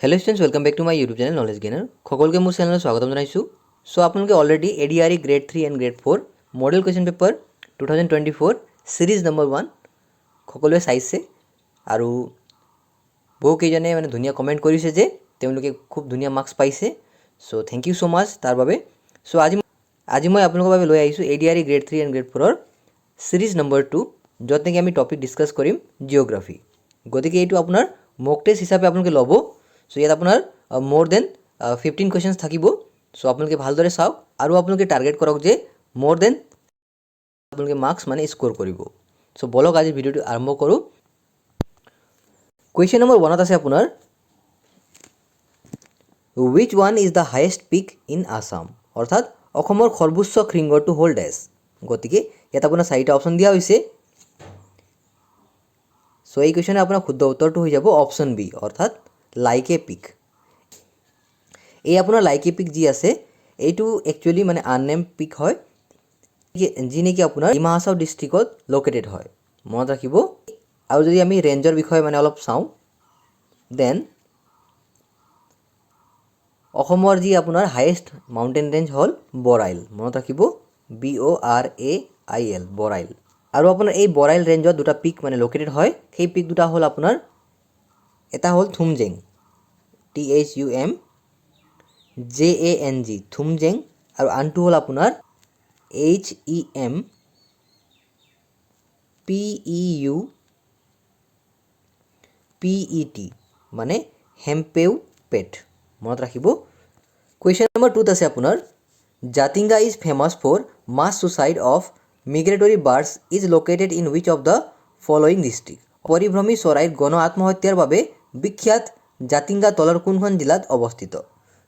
Hello students, welcome back to my YouTube channel knowledge gainer. সকলকে মোৰ চেনেলত স্বাগতম জনাইছোঁ। সো আপোনালোকে already ADRE grade 3 and grade 4 model question paper 2024 series number 1 সকলোৱে চাইছে আৰু বহুকেইজনে মানে ধুনীয়া কমেণ্ট কৰিছে যে তেওঁলোকে খুব ধুনীয়া মাৰ্কছ পাইছে। So thank you so much তাৰ বাবে। সো আজি মই আপোনালোকৰ বাবে লৈ আহিছোঁ ADRE grade 3 and grade 4 series number 2, য'ত নেকি আমি টপিক ডিছকাছ কৰিম জিঅ'গ্ৰাফি। গতিকে এইটো আপোনাৰ মক টেষ্ট হিচাপে আপোনালোকে ল'ব। সো ইয়াত আপোনাৰ মোৰ দেন 15 কুৱেশ্যনছ থাকিব। সো আপোনালোকে ভালদৰে চাওক আৰু আপোনালোকে টাৰ্গেট কৰক যে মোৰ দেন আপোনালোকে মাৰ্কছ মানে স্ক'ৰ কৰিব। সো বলক আজি ভিডিঅ'টো আৰম্ভ কৰোঁ। কুৱেশ্যন নম্বৰ 1ত আছে আপোনাৰ wish one is the highest peak in Assam, অৰ্থাৎ অসমৰ সৰ্বোচ্চ শৃংগটো হ'ল ডেছ। গতিকে ইয়াত আপোনাৰ 4টা অপশ্যন দিয়া হৈছে। সো এই কুৱেশ্যনে আপোনাৰ শুদ্ধ উত্তৰটো হৈ যাব অপশ্যন বি, অৰ্থাৎ লাইকে পিক। এই আপোনাৰ লাইকে পিক যি আছে এইটো একচুৱেলি মানে আননেম পিক হয়, যি নেকি আপোনাৰ ডিমা হাছাও ডিষ্ট্ৰিক্টত লোকেটেড হয়, মনত ৰাখিব। আৰু যদি আমি ৰেঞ্জৰ বিষয়ে মানে অলপ চাওঁ, দেন অসমৰ যি আপোনাৰ হায়েষ্ট মাউণ্টেইন ৰেঞ্জ হ'ল বৰাইল, মনত ৰাখিব, BORAIL, বৰাইল। আৰু আপোনাৰ এই বৰাইল ৰেঞ্জত দুটা পিক মানে লোকেটেড হয়। সেই পিক দুটা হ'ল আপোনাৰ, এটা হ'ল থুমজেং, THUMJANG, থুমজেং, আৰু আনটো হ'ল আপোনাৰ HEMPEUPET, মানে হেম্পেউ পেট, মনত ৰাখিব। কুৱেশ্যন নম্বৰ 2ত আছে আপোনাৰ Jatinga is famous for mass suicide of migratory birds is located in which of the following district. পৰিভ্ৰমী চৰাইৰ গণ আত্মহত্যাৰ বাবে বিখ্যাত জাতিংগা তলৰ কোনখন জিলাত অৱস্থিত।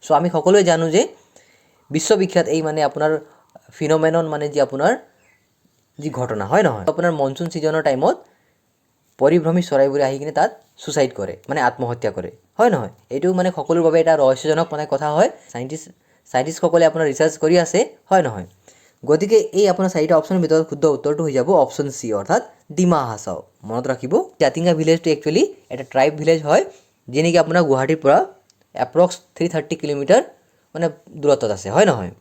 সো আমি সকলোৱে জানো যে বিশ্ববিখ্যাত এই মানে আপোনাৰ ফিন'মেনন মানে যি আপোনাৰ যি ঘটনা হয় নহয়, আপোনাৰ মনচুন ছিজনৰ টাইমত পৰিভ্ৰমী চৰাইবোৰে আহি কিনে তাত ছুচাইড কৰে, মানে আত্মহত্যা কৰে, হয় নহয়। এইটো মানে সকলোৰ বাবে এটা ৰহস্যজনক মানে কথা হয়। চাইণ্টিষ্টসকলে আপোনাৰ ৰিচাৰ্চ কৰি আছে, হয় নহয়। গতিকে এই আপোনাৰ 4টা অপশ্যনৰ ভিতৰত শুদ্ধ উত্তৰটো হৈ যাব অপশ্যন চি, অৰ্থাৎ ডিমা হাছাও, মনত ৰাখিব। জাতিংগা ভিলেজটো একচুৱেলি এটা ট্ৰাইব ভিলেজ হয়, যি নেকি আপোনাৰ গুৱাহাটীৰ পৰা এপ্ৰক্স 330 কিলোমিটাৰ মানে দূৰত্বত আছে, হয় নহয়।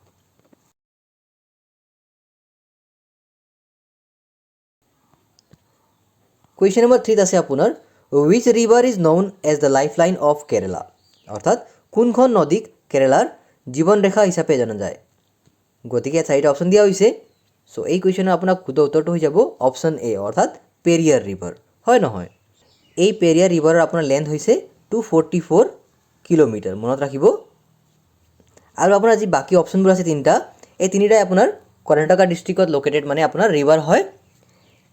কুৱেশ্যন নম্বৰ 3ত আছে আপোনাৰ which river is known as the life line of Kerala, অৰ্থাৎ কোনখন নদীক কেৰেলাৰ জীৱন ৰেখা হিচাপে জনা যায়। গতিকে 4টা অপশ্যন দিয়া হৈছে। সো এই কুৱেশ্যনৰ আপোনাৰ শুদ্ধ উত্তৰটো হৈ যাব অপশ্যন এ, অৰ্থাৎ পেৰিয়াৰ ৰিভাৰ, হয় নহয়। এই পেৰিয়াৰ ৰিভাৰৰ আপোনাৰ লেন্থ হৈছে 244 কিলোমিটাৰ, মনত ৰাখিব। আৰু আপোনাৰ যি বাকী অপশ্যনবোৰ আছে 3টা, এই 3টাই আপোনাৰ কৰ্ণাটকা ডিষ্ট্ৰিক্টত লোকেটেড মানে আপোনাৰ ৰিভাৰ হয়।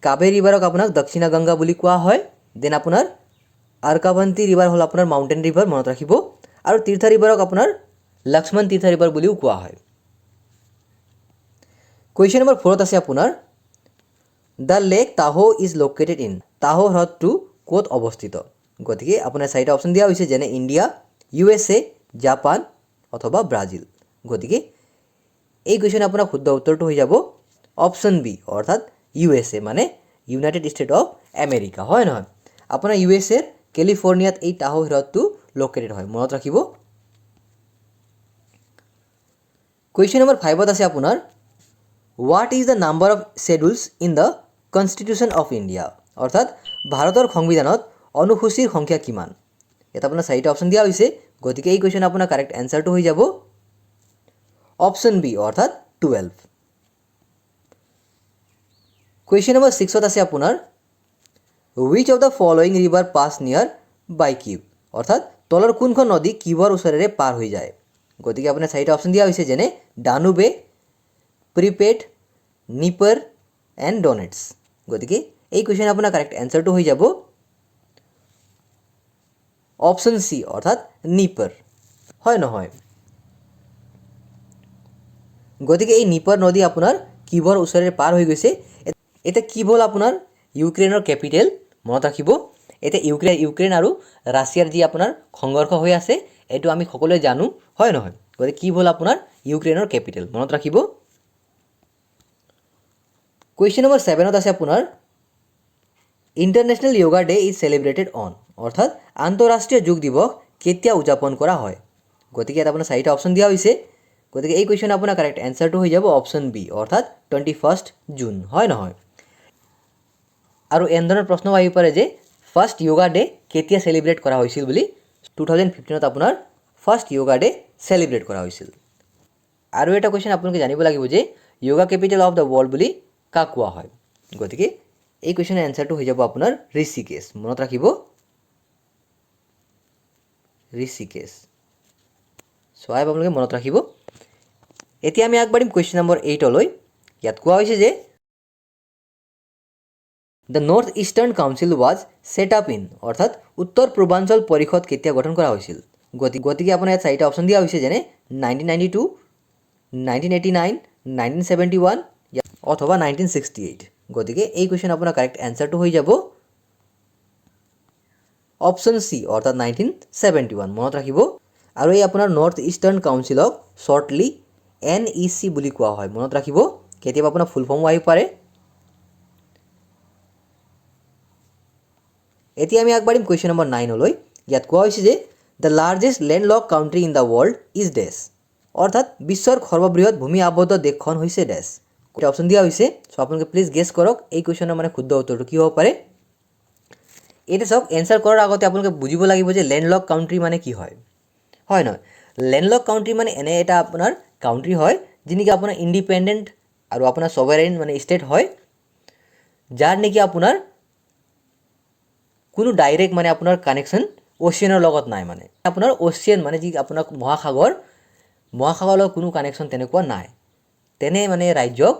কাবেৰী ৰিভাৰক আপোনাক দক্ষিণা গংগা বুলি কোৱা হয়। দেন আপোনাৰ আৰ্কাভান্তি ৰিভাৰ হ'ল আপোনাৰ মাউণ্টেইন ৰিভাৰ, মনত ৰাখিব। আৰু তীৰ্থ ৰিভাৰক আপোনাৰ লক্ষ্মণ তীৰ্থ ৰিভাৰ বুলিও কোৱা হয়। কুৱেশ্যন নম্বৰ 4ত আছে আপোনাৰ the lake Tahoe is located in, Tahoe হ্ৰদটো ক'ত অৱস্থিত। গতিকে আপোনাৰ 4টা অপশ্যন দিয়া হৈছে, যেনে ইণ্ডিয়া, USA, জাপান অথবা ব্ৰাজিল। গতিকে এই কুৱেশ্যনে আপোনাৰ শুদ্ধ উত্তৰটো হৈ যাব অপশ্যন বি, অৰ্থাৎ USA, মানে ইউনাইটেড ষ্টেট অফ আমেৰিকা, হয় নহয়। আপোনাৰ USAৰ কেলিফৰ্ণিয়াত এই টাহো হ্ৰদটো লোকেটেড হয়, মনত ৰাখিব। কুৱেশ্যন নম্বৰ 5ত আছে আপোনাৰ what is the number of schedules in the constitution of India, অৰ্থাৎ ভাৰতৰ সংবিধানত অনুসূচীৰ সংখ্যা কিমান। ইয়াত আপোনাৰ 4টা অপশ্যন দিয়া হৈছে। গতিকে এই কুৱেশ্যন আপোনাৰ কাৰেক্ট এনচাৰটো হৈ যাব অপশ্যন বি, অৰ্থাৎ 12। কুৱেশ্যন নম্বৰ 6ত আছে আপোনাৰ which of the following river pass near by Q, অৰ্থাৎ তলৰ কোনখন নদী কিউবৰ ওচৰেৰে পাৰ হৈ যায়। গতিকে আপোনাৰ 4টা অপশ্যন দিয়া হৈছে, যেনে ডানুবে, প্ৰিপেড, নিপাৰ এণ্ড ডনেটছ। গতিকে এই কুৱেশ্যন আপোনাৰ কাৰেক্ট এনচাৰটো হৈ যাব অপশ্যন চি, অৰ্থাৎ নিপাৰ, হয় নহয়। গতিকে এই নিপাৰ নদী আপোনাৰ কিউবৰ ওচৰেৰে পাৰ হৈ গৈছে। এতিয়া কিভ হ'ল আপোনাৰ ইউক্ৰেইনৰ কেপিটেল, মনত ৰাখিব। এতিয়া ইউক্ৰেইন আৰু ৰাছিয়াৰ যি আপোনাৰ সংঘৰ্ষ হৈ আছে, এইটো আমি সকলোৱে জানো, হয় নহয়। গতিকে কিভ হ'ল আপোনাৰ ইউক্ৰেইনৰ কেপিটেল, মনত ৰাখিব। কুৱেশ্যন নম্বৰ 7ত আছে আপোনাৰ international yoga day is celebrated on, অৰ্থাৎ আন্তঃৰাষ্ট্ৰীয় যোগ দিৱস কেতিয়া উদযাপন কৰা হয় গতিকে ইয়াত আপোনাৰ চাৰিটা অপশ্যন দিয়া হৈছে গতিকে এই কুৱেশ্যন আপোনাৰ কাৰেক্ট এনসাৰটো হৈ যাব অপশ্যন বি অৰ্থাৎ 21 জুন হয় নহয় আৰু এনেধৰণৰ প্ৰশ্ন আহিব পাৰে যে ফাৰ্ষ্ট য়োগা ডে কেতিয়া সেলিব্ৰেট কৰা হৈছিল বুলি 2015 আপোনাৰ ফাৰ্ষ্ট য়োগা ডে সেলিব্ৰেট কৰা হৈছিল আৰু এটা কুৱেশ্যন আপোনালোকে জানিব লাগিব যে yoga capital of the world বুলি কাক কোৱা হয় গতিকে এই কুৱেশ্যনৰ এনসাৰটো হৈ যাব আপোনাৰ ঋষিকেশ মনত ৰাখিব ঋষিকেশ সহায় আপোনালোকে মনত ৰাখিব এতিয়া আমি আগবাঢ়িম কুৱেশ্যন নম্বৰ 8 লৈ ইয়াত কোৱা হৈছে যে The North Eastern Council was set up in অৰ্থাৎ উত্তৰ পূৰ্বাঞ্চল পৰিষদ কেতিয়া গঠন কৰা হৈছিল গতিকে আপোনাৰ ইয়াত চাৰিটা অপশ্যন দিয়া হৈছে যেনে 1992 1989 1971 অথবা 1968 গতিকে এই কুৱেশ্যন আপোনাৰ কাৰেক্ট এনসাৰটো হৈ যাব অপশ্যন সি অৰ্থাৎ 1971 মনত ৰাখিব আৰু এই আপোনাৰ নৰ্থ ইষ্টাৰ্ণ কাউন্সিলক শৰ্টলি NEC বুলি কোৱা হয় মনত ৰাখিব কেতিয়াবা আপোনাৰ ফুল ফৰ্মো আহিব পাৰে এতিয়া আমি আগবাঢ়িম কুৱেশ্যন নম্বৰ 9 লৈ ইয়াত কোৱা হৈছে যে the largest landlock country in the world is dash অৰ্থাৎ বিশ্বৰ সৰ্ববৃহৎ ভূমি আবদ্ধ দেশখন হৈছে ডেছ এটা অপশ্যন দিয়া হৈছে সো আপোনালোকে প্লিজ গেছ কৰক এই কুৱেশ্যনৰ মানে শুদ্ধ উত্তৰটো কি হ'ব পাৰে এটা চাওক এনসাৰ কৰাৰ আগতে আপোনালোকে বুজিব লাগিব যে লেণ্ডলক কাউন্ট্ৰি মানে কি হয় হয় নহয় লেণ্ডলক কাউন্ট্ৰি মানে এনে এটা আপোনাৰ কাউন্ট্ৰি হয় যিনিকি আপোনাৰ ইণ্ডিপেণ্ডেণ্ট আৰু আপোনাৰ সভাৰেইন মানে ষ্টেট হয় যাৰ নেকি আপোনাৰ কোনো ডাইৰেক্ট মানে আপোনাৰ কানেকশ্যন ওচিয়ানৰ লগত নাই মানে আপোনাৰ ওচিয়ান মানে যি আপোনাৰ মহাসাগৰ লগত কোনো কানেকশ্যন তেনেকুৱা নাই তেনে মানে ৰাজ্যক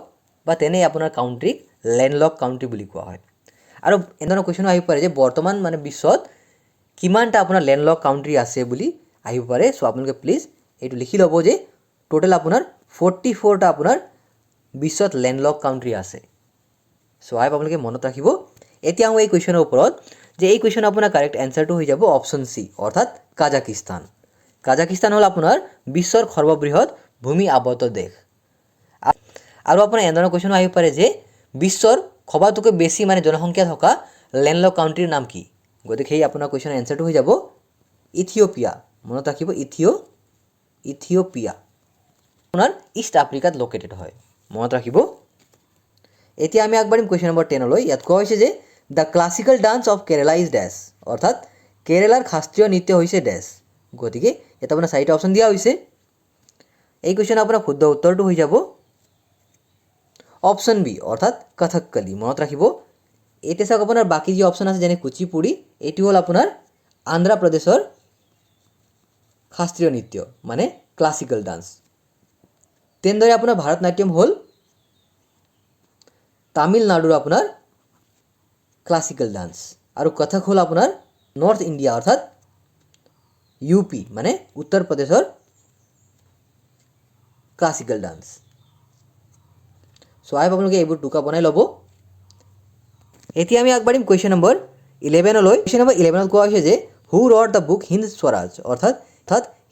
বা তেনে আপোনাৰ কাউন্ট্ৰিক লেণ্ডলক কাউন্ট্ৰি বুলি কোৱা হয় আৰু এনেধৰণৰ কুৱেশ্যন আহিব পাৰে যে বৰ্তমান মানে বিশ্বত কিমানটা আপোনাৰ লেণ্ডলক কাউন্ট্ৰি আছে বুলি আহিব পাৰে সো আপোনালোকে প্লিজ এইটো লিখি ল'ব যে টোটেল আপোনাৰ 44টা আপোনাৰ বিশ্বত লেণ্ডলক কাউন্ট্ৰি আছে সো আপোনালোকে মনত ৰাখিব এতিয়া মই এই কুৱেশ্যনৰ ওপৰত যে এই কুৱেশ্যন আপোনাৰ কাৰেক্ট এনসাৰটো হৈ যাব অপশ্যন সি অৰ্থাৎ কাজাকিস্তান হ'ল আপোনাৰ বিশ্বৰ সৰ্ববৃহৎ ভূমি আবদ্ধ দেশ আৰু আপোনাৰ এনেধৰণৰ কুৱেশ্যন আহিব পাৰে যে বিশ্বৰ সবাতোকৈ বেছি মানে জনসংখ্যা থকা লেণ্ডলক কাউন্ট্ৰিৰ নাম কি গতিকে সেই আপোনাৰ কুৱেশ্যনৰ এনসাৰটো হৈ যাব ইথিওপিয়া মনত ৰাখিব ইথিওপিয়া আপোনাৰ ইষ্ট আফ্ৰিকাত লোকেটেড হয় মনত ৰাখিব এতিয়া আমি আগবাঢ়িম কুৱেশ্যন নম্বৰ 10 লৈ ইয়াত কোৱা হৈছে যে the classical dance of Kerala is dash অৰ্থাৎ কেৰেলাৰ শাস্ত্ৰীয় নৃত্য হৈছে ডেছ গতিকে এটা আপোনাৰ চাৰিটা অপশ্যন দিয়া হৈছে এই কুৱেশ্যন আপোনাৰ শুদ্ধ উত্তৰটো হৈ যাব অপশ্যন বি অৰ্থাৎ কথকলি মনত ৰাখিব এতিয়া চাওক আপোনাৰ বাকি যি অপশ্যন আছে যেনে কুচিপুড়ি এটি হ'ল আপোনাৰ আন্ধ্ৰ প্ৰদেশৰ শাস্ত্ৰীয় নৃত্য মানে ক্লাছিকেল ডান্স তেনেদৰে আপোনাৰ ভাৰতনাট্যম হ'ল তামিলনাডুৰ আপোনাৰ ক্লাছিকেল ডান্স আৰু কথক হ'ল আপোনাৰ নৰ্থ ইণ্ডিয়া অৰ্থাৎ ইউপি মানে উত্তৰ প্ৰদেশৰ ক্লাছিকেল ডান্স সো আপোনালোকে এইবোৰ টুকা বনাই ল'ব এতিয়া আমি আগবাঢ়িম কুৱেশ্যন নম্বৰ 11 লৈ কুৱেশ্যন নম্বৰ 11 কোৱা হৈছে যে who wrote the book Hind Swaraj অৰ্থাৎ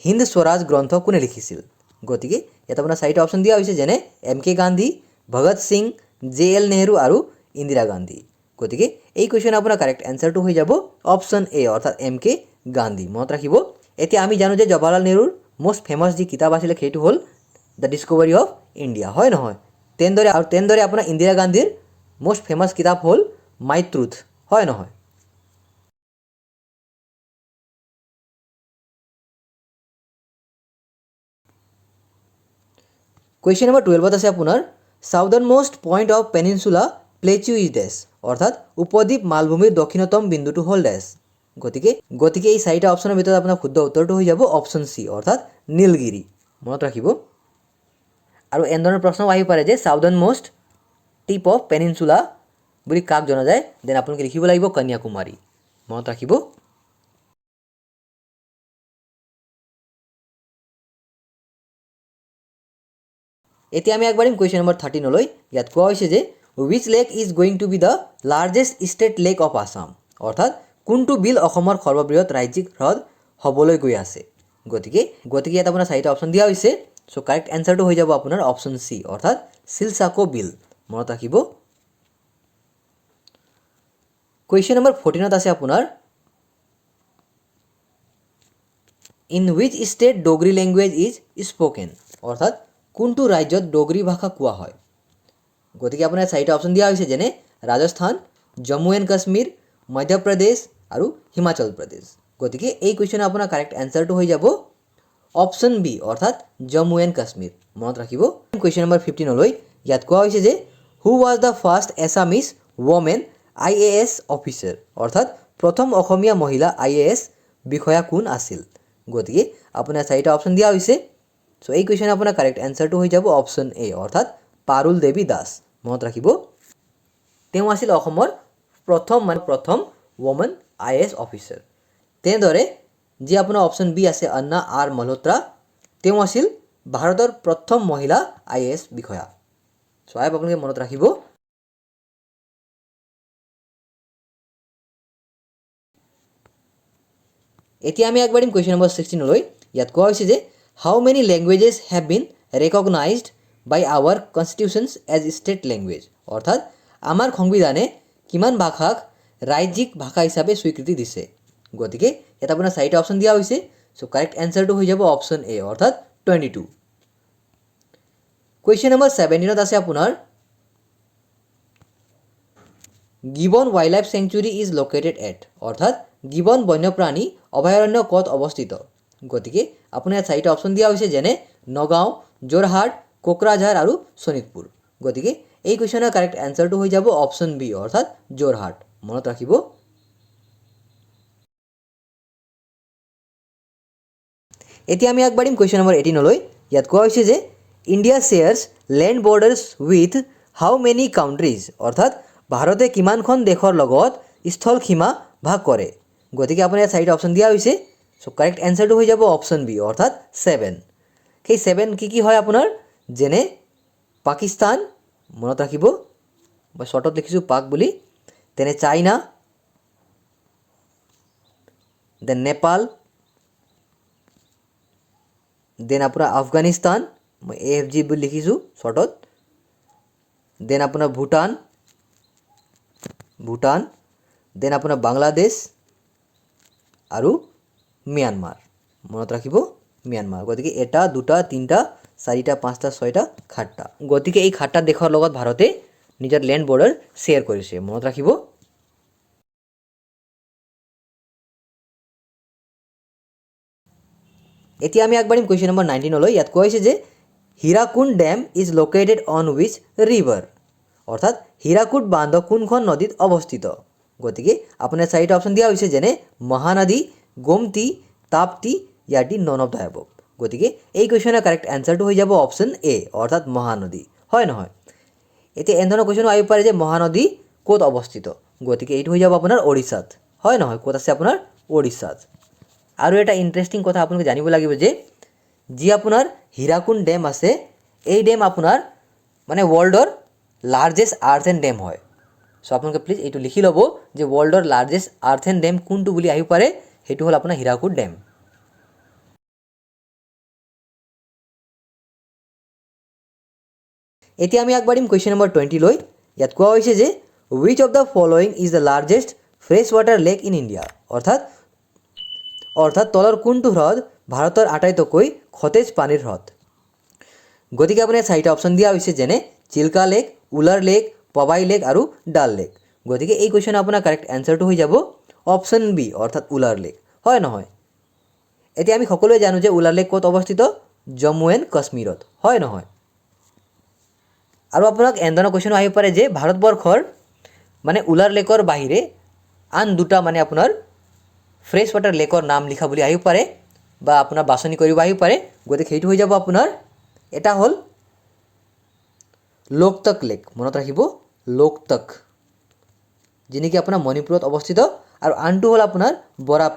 হিন্দ স্বৰাজ গ্ৰন্থ কোনে লিখিছিল গতিকে ইয়াত আপোনাৰ চাৰিটা অপশ্যন দিয়া হৈছে যেনে MK গান্ধী ভগত সিং JL নেহৰু আৰু ইন্দিৰা গান্ধী গতিকে এই কুৱেশ্যন আপোনাৰ কাৰেক্ট এনসাৰটো হৈ যাব অপশ্যন এ অৰ্থাৎ MK গান্ধী মনত ৰাখিব এতিয়া আমি জানো যে জৱাহৰলাল নেহৰুৰ মোষ্ট ফেমাছ যি কিতাপ আছিল সেইটো হ'ল দ্য ডিস্কভাৰী অফ ইণ্ডিয়া হয় নহয় তেনেদৰে আপোনাৰ ইন্দিৰা গান্ধীৰ মোষ্ট ফেমাছ কিতাপ হ'ল মাই ট্ৰুথ হয় নহয় কুৱেশ্যন নম্বৰ 12 আছে আপোনাৰ southernmost point of peninsula plateau is dash অৰ্থাৎ উপদ্বীপ মালভূমিৰ দক্ষিণতম বিন্দুটো হ'ল ডেছ গতিকে এই চাৰিটা অপশ্যনৰ ভিতৰত আপোনাৰ শুদ্ধ উত্তৰটো হৈ যাব অপশ্যন সি অৰ্থাৎ নীলগিৰি মনত ৰাখিব আৰু এনেধৰণৰ প্ৰশ্ন আহিব পাৰে যে সাউদাৰ্ণ মোষ্ট টিপ অফ পেনিনচুলা বুলি কাক জনা যায় দেন আপোনালোকে লিখিব লাগিব কন্যাকুমাৰী মনত ৰাখিব এতিয়া আমি আগবাঢ়িম কুৱেশ্যন নম্বৰ 13 লৈ ইয়াত কোৱা হৈছে যে which lake is going to be the largest state lake of Assam অৰ্থাৎ কোনটো বিল অসমৰ সৰ্ববৃহৎ ৰাজ্যিক হ্ৰদ হ'বলৈ গৈ আছে গতিকে ইয়াত আপোনাৰ চাৰিটা অপশ্যন দিয়া হৈছে সো কাৰেক্ট এনসাৰটো হৈ যাব আপোনাৰ অপশ্যন সি অৰ্থাৎ শিলচাকো বিল মনত ৰাখিব কুৱেশ্যন নম্বৰ 14 আছে আপোনাৰ in which state Dogri language is spoken, অৰ্থাৎ কোনটো ৰাজ্যত ডোগৰী ভাষা কোৱা হয়। গতিকে আপোনাৰ চাৰিটা অপশ্যন দিয়া হৈছে, যেনে ৰাজস্থান, জম্মু এণ্ড কাশ্মীৰ, মধ্যপ্ৰদেশ আৰু হিমাচল প্ৰদেশ। গতিকে এই কুৱেশ্যনৰ আপোনাৰ কাৰেক্ট এনচাৰটো হৈ যাব অপশ্যন বি, অৰ্থাৎ জম্মু এণ্ড কাশ্মীৰ। মনত ৰাখিব। কুৱেশ্যন নম্বৰ 15লৈ ইয়াত কোৱা হৈছে যে who was the first Assamese women IAS officer, অৰ্থাৎ প্ৰথম অসমীয়া মহিলা IAS বিষয়া কোন আছিল। গতিকে আপোনাৰ চাৰিটা অপশ্যন দিয়া হৈছে। চ' এই কুৱেশ্যনৰ আপোনাৰ কাৰেক্ট এনচাৰটো হৈ যাব অপশ্যন এ, অৰ্থাৎ পাৰুল দেৱী দাস। মনত ৰাখিব, তেওঁ আছিল অসমৰ প্ৰথম ৱমেন IAS অফিচাৰ। তেনেদৰে যি আপোনাৰ অপশ্যন বি আছে আন্না আৰ মালহোত্ৰা, তেওঁ আছিল ভাৰতৰ প্ৰথম মহিলা IAS বিষয়া। চ' আপোনালোকে মনত ৰাখিব। এতিয়া আমি আগবাঢ়িম কুৱেশ্যন নম্বৰ 16লৈ। ইয়াত কোৱা হৈছে যে how many languages have been recognised by our constitutions as state language, অৰ্থাৎ আমাৰ সংবিধানে কিমান ভাষাক ৰাজ্যিক ভাষা হিচাপে স্বীকৃতি দিছে। গতিকে ইয়াত আপোনাৰ চাৰিটা অপশ্যন দিয়া হৈছে। চ' কাৰেক্ট এনচাৰটো হৈ যাব অপশ্যন এ, অৰ্থাৎ 22। কুৱেশ্যন নম্বৰ 17ত আছে আপোনাৰ gibbon wild life sanctuary is located at, অৰ্থাৎ গিবন বন্যপ্ৰাণী অভয়াৰণ্য ক'ত অৱস্থিত। গতিকে আপোনাৰ ইয়াত চাৰিটা অপশ্যন দিয়া হৈছে, যেনে নগাঁও, যোৰহাট, কোকৰাঝাৰ আৰু শোণিতপুৰ। গতিকে এই কুৱেশ্যনৰ কাৰেক্ট এনচাৰটো হৈ যাব অপশ্যন বি, অৰ্থাৎ যোৰহাট। মনত ৰাখিব। এতিয়া আমি আগবাঢ়িম কুৱেশ্যন নম্বৰ 18লৈ। ইয়াত কোৱা হৈছে যে India shares land borders with how many countries, অৰ্থাৎ ভাৰতে কিমানখন দেশৰ লগত স্থল সীমা ভাগ কৰে। গতিকে আপোনাৰ ইয়াত চাৰিটা অপশ্যন দিয়া হৈছে। চ' কাৰেক্ট এনচাৰটো হৈ যাব অপশ্যন বি, অৰ্থাৎ 7। সেই 7 কি হয় আপোনাৰ, যেনে পাকিস্তান, মনত ৰাখিব, মই শ্বৰ্টত লিখিছোঁ পাক বুলি, তেনে চাইনা, দেন নেপাল, দেন আপোনাৰ আফগানিস্তান, মই AFG বুলি লিখিছোঁ শ্বৰ্টত, দেন আপোনাৰ ভূটান, দেন আপোনাৰ বাংলাদেশ আৰু ম্যানমাৰ। মনত ৰাখিব, ম্যানমাৰ। গতিকে 1, 2, 3, 4, 5, 6, 7। গতিকে এই 7টা দেশৰ লগত ভাৰতে নিজৰ লেণ্ড বৰ্ডাৰ শ্বেয়াৰ কৰিছে। মনত ৰাখিব। এতিয়া আমি আগবাঢ়িম কুৱেশ্যন নম্বৰ 19লৈ। ইয়াত কোৱা হৈছে যে Hirakud dam is located on which river, অৰ্থাৎ হীৰাকুড বান্ধ কোনখন নদীত অৱস্থিত। গতিকে আপোনাৰ চাৰিটা অপশ্যন দিয়া হৈছে, যেনে মহানদী, গোমতী, তাপ্তি, ইয়াৰ নন অফ দ্য এবভ। গতিকে এই কুৱেশ্যনৰ কাৰেক্ট এনচাৰটো হৈ যাব অপশ্যন এ, অৰ্থাৎ মহানদী। হয় নহয়? এতিয়া এনেধৰণৰ কুৱেশ্যন আহিব পাৰে যে মহানদী ক'ত অৱস্থিত। গতিকে এইটো হৈ যাব আপোনাৰ ওড়িশাত। হয় নহয়? ক'ত আছে আপোনাৰ? ওড়িশাত। আৰু এটা ইণ্টাৰেষ্টিং কথা আপোনালোকে জানিব লাগিব যে যি আপোনাৰ হীৰাকুণ্ড ডেম আছে, এই ডেম আপোনাৰ মানে ৱৰ্ল্ডৰ লাৰ্জেষ্ট আৰ্থেন ডেম হয়। চ' আপোনালোকে প্লিজ এইটো লিখি ল'ব যে ৱৰ্ল্ডৰ লাৰ্জেষ্ট আৰ্থেন ডেম কোনটো বুলি আহিব পাৰে, সেইটো হ'ল আপোনাৰ হীৰাকুড ডেম। এতিয়া আমি আগবাঢ়িম কুৱেশ্যন নম্বৰ 20লৈ। ইয়াত কোৱা হৈছে যে wish of the following is the largest fresh water lake in India, অৰ্থাৎ তলৰ কোনটো হ্ৰদ ভাৰতৰ আটাইতকৈ সতেজ পানীৰ হ্ৰদ। গতিকে আপোনাৰ চাৰিটা অপশ্যন দিয়া হৈছে, যেনে চিল্কা লেক, উলাৰ লেক, পবাই লেক আৰু ডাল লেক। গতিকে এই কুৱেশ্যনৰ আপোনাৰ কাৰেক্ট এনচাৰটো হৈ যাব অপশ্যন বি, অৰ্থাৎ উলাৰ লেক। হয় নহয়? এতিয়া আমি সকলোৱে জানো যে উলাৰ লেক ক'ত অৱস্থিত, জম্মু এণ্ড কাশ্মীৰত। হয় নহয়? আৰু আপোনাক এনেধৰণৰ কুৱেশ্যন আহিব পাৰে যে ভাৰতবৰ্ষৰ মানে উলাৰ লেকৰ বাহিৰে আন দুটা মানে আপোনাৰ ফ্ৰেছ ৱাটাৰ লেকৰ নাম লিখা বুলি আহিব পাৰে, বা আপোনাৰ বাছনি কৰিব আহিব পাৰে। গতিকে সেইটো হৈ যাব আপোনাৰ, এটা হ'ল লোকটক লেক। মনত ৰাখিব, লোকটক, যি নেকি আপোনাৰ মণিপুৰত অৱস্থিত। আৰু আনটো হ'ল আপোনাৰ বৰা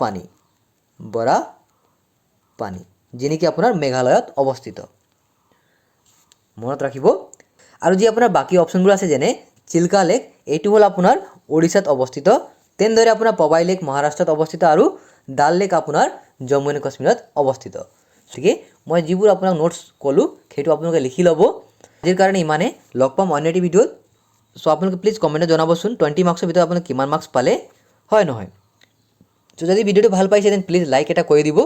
পানী, যি নেকি আপোনাৰ মেঘালয়ত অৱস্থিত। মনত ৰাখিব। আৰু যি আপোনাৰ বাকী অপশ্যনবোৰ আছে, যেনে চিল্কা লেক, এইটো হ'ল আপোনাৰ ওড়িশাত অৱস্থিত। তেনেদৰে আপোনাৰ পবাই লেক মহাৰাষ্ট্ৰত অৱস্থিত, আৰু ডাল লেক আপোনাৰ জম্মু এণ্ড কাশ্মীৰত অৱস্থিত। গতিকে মই যিবোৰ আপোনাক নোটছ ক'লোঁ সেইটো আপোনালোকে লিখি ল'ব। আজিৰ কাৰণে ইমানে, লগ পাম অন্য এটি ভিডিঅ'ত। চ' আপোনালোকে প্লিজ কমেণ্টত জনাবচোন 20 মাৰ্কছৰ ভিতৰত আপোনালোকে কিমান মাৰ্কছ পালে। হয় নহয়? চ' যদি ভিডিঅ'টো ভাল পাইছে দেন প্লিজ লাইক এটা কৰি দিব।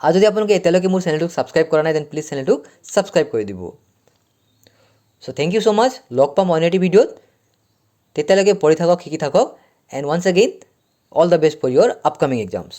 আৰু যদি আপোনালোকে এতিয়ালৈকে মোৰ চেনেলটোক ছাবস্ক্ৰাইব কৰা নাই দেন প্লিজ চেনেলটোক ছাবস্ক্ৰাইব কৰি দিব। চ' থেংক ইউ ছ' মাছ, লগ পাম অন্য এটি ভিডিঅ'ত। তেতিয়ালৈকে পঢ়ি থাকক, শিকি থাকক, and once again all the best for your upcoming exams.